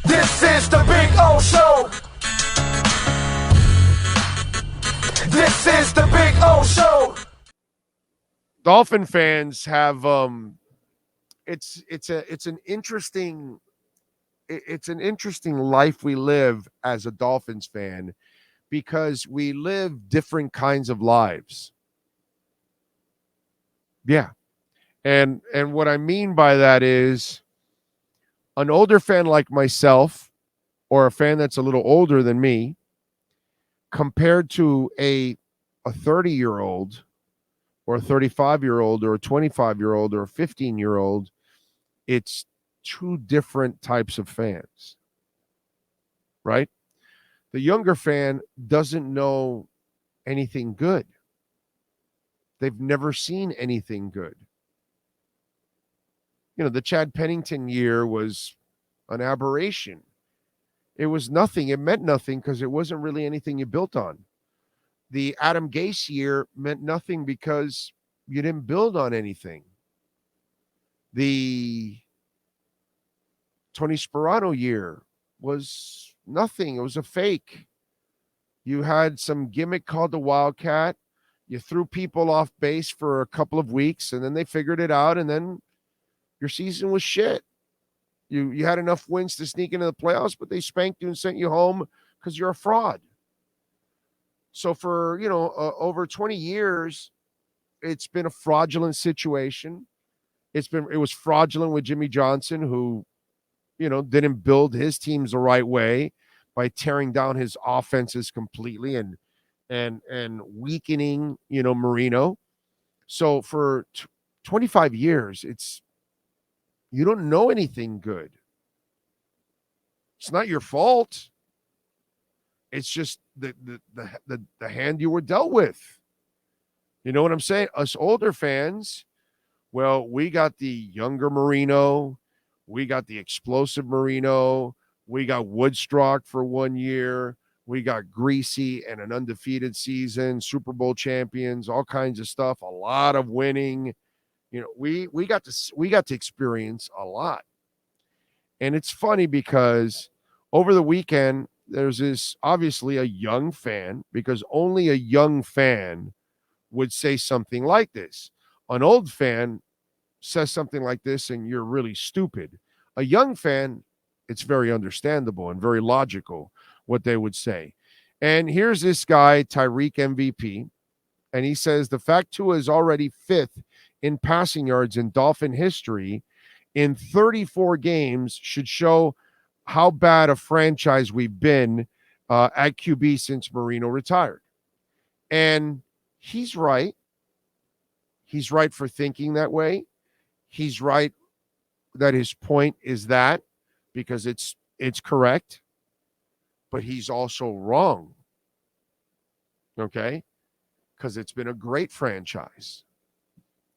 This is the Big O Show. This is the Big O Show. Dolphin fans have it's an interesting life we live as a Dolphins fan because we live different kinds of lives. Yeah. And what I mean by that is an older fan like myself or a fan that's a little older than me compared to a 30-year-old or a 35-year-old or a 25-year-old or a 15-year-old, it's two different types of fans, right? The younger fan doesn't know anything good. They've never seen anything good. The Chad Pennington year was an aberration. It was nothing. It meant nothing because it wasn't really anything you built on. The Adam Gase year meant nothing because you didn't build on anything. The Tony Sperano year was nothing. It was a fake. You had some gimmick called the Wildcat. You threw people off base for a couple of weeks, and then they figured it out, and then your season was shit. You had enough wins to sneak into the playoffs, but they spanked you and sent you home because you're a fraud. So for, over 20 years, it's been a fraudulent situation. It was fraudulent with Jimmy Johnson, who, didn't build his teams the right way by tearing down his offenses completely and weakening, Marino. So for 25 years, you don't know anything good. It's not your fault. It's just the hand you were dealt with. You know what I'm saying? Us older fans, well, we got the younger Marino, we got the explosive Marino, we got Woodstock for 1 year, we got Greasy and an undefeated season, Super Bowl champions, all kinds of stuff, a lot of winning. We got to experience a lot. And it's funny because over the weekend, there's this obviously a young fan, because only a young fan would say something like this. An old fan says something like this and you're really stupid. A young fan, it's very understandable and very logical what they would say. And here's this guy, Tyreek MVP, and he says the fact Tua is already fifth in passing yards in Dolphin history in 34 games should show how bad a franchise we've been at QB since Marino retired. And he's right. He's right for thinking that way. He's right that his point is that, because it's correct, but he's also wrong. Okay? Because it's been a great franchise.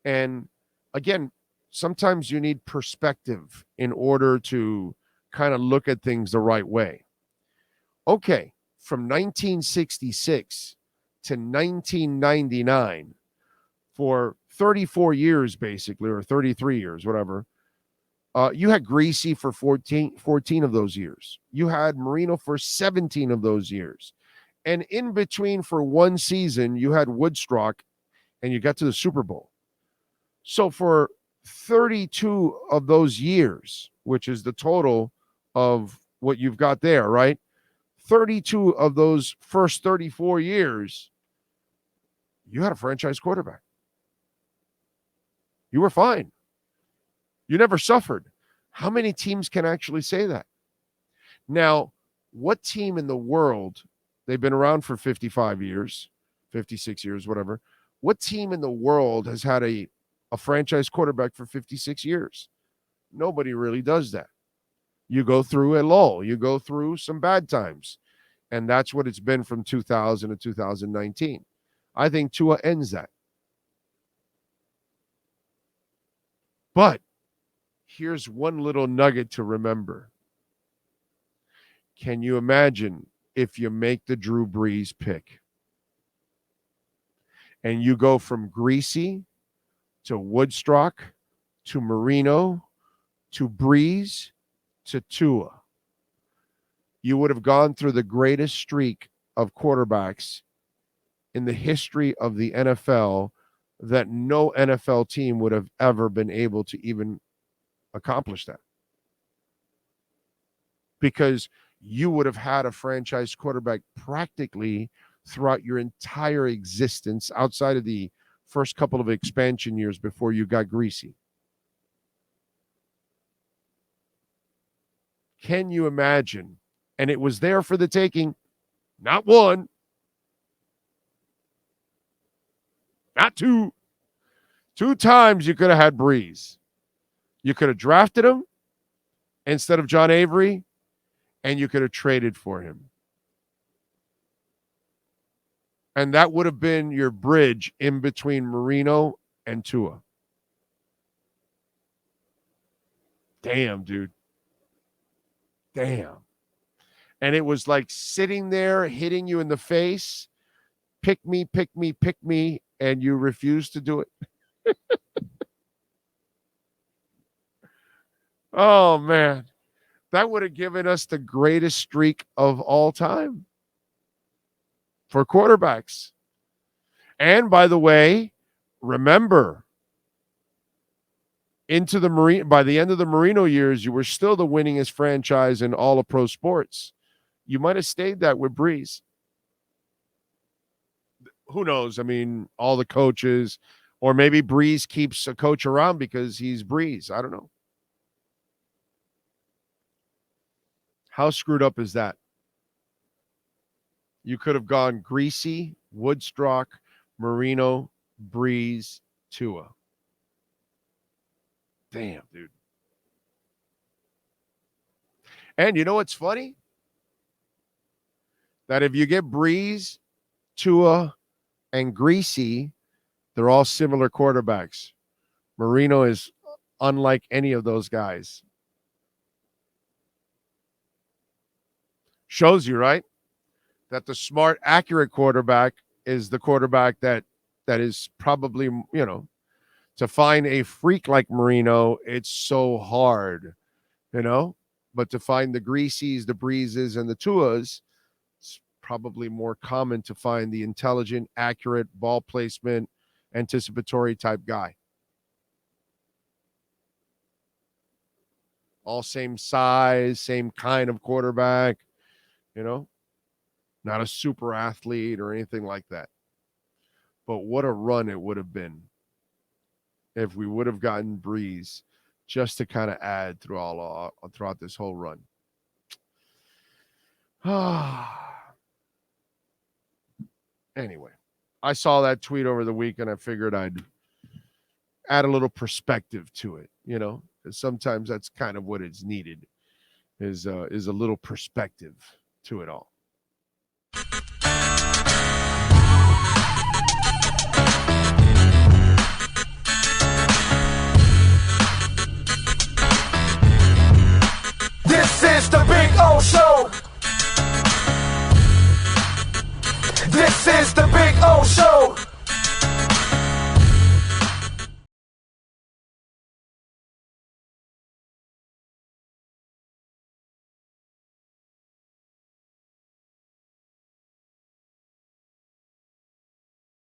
And again, sometimes you need perspective in order to kind of look at things the right way. Okay, from 1966 to 1999, for 34 years, basically, or 33 years, whatever, you had Greasy for 14 of those years. You had Marino for 17 of those years. And in between, for one season, you had Woodstock, and you got to the Super Bowl. So for 32 of those years, which is the total of what you've got there, right? 32 of those first 34 years, you had a franchise quarterback. You were fine. You never suffered. How many teams can actually say that? Now, what team in the world, they've been around for 55 years, 56 years, whatever. What team in the world has had a franchise quarterback for 56 years? Nobody really does that. You go through a lull. You go through some bad times. And that's what it's been from 2000 to 2019. I think Tua ends that. But here's one little nugget to remember. Can you imagine if you make the Drew Brees pick and you go from Greasy to Woodstock to Marino to Brees to Tua? you would have gone through the greatest streak of quarterbacks in the history of the NFL that no NFL team would have ever been able to even accomplish that. Because you would have had a franchise quarterback practically throughout your entire existence outside of the first couple of expansion years before you got greasy. Can you imagine? And it was there for the taking. Not one, not two. Two times you could have had Breeze. You could have drafted him instead of John Avery, and you could have traded for him. And that would have been your bridge in between Marino and Tua. Damn, dude. Damn. And it was like sitting there hitting you in the face, pick me, pick me, pick me, and you refuse to do it. Oh, man. That would have given us the greatest streak of all time for quarterbacks. And by the way, remember, by the end of the Marino years, you were still the winningest franchise in all of pro sports. You might have stayed that with Breeze. Who knows? I mean, all the coaches, or maybe Breeze keeps a coach around because he's Breeze. I don't know. How screwed up is that? You could have gone Greasy, Woodstock, Marino, Breeze, Tua. Damn, dude. And you know what's funny? That if you get Breeze, Tua, and Greasy, they're all similar quarterbacks. Marino is unlike any of those guys. Shows you, right? That the smart, accurate quarterback is the quarterback that is probably, to find a freak like Marino, it's so hard, But to find the Greasies, the Breezes, and the Tuas, it's probably more common to find the intelligent, accurate, ball placement, anticipatory type guy. All same size, same kind of quarterback, not a super athlete or anything like that. But what a run it would have been if we would have gotten Breeze just to kind of add throughout this whole run. Anyway, I saw that tweet over the weekend. I figured I'd add a little perspective to it, because sometimes that's kind of what is needed is a little perspective to it all.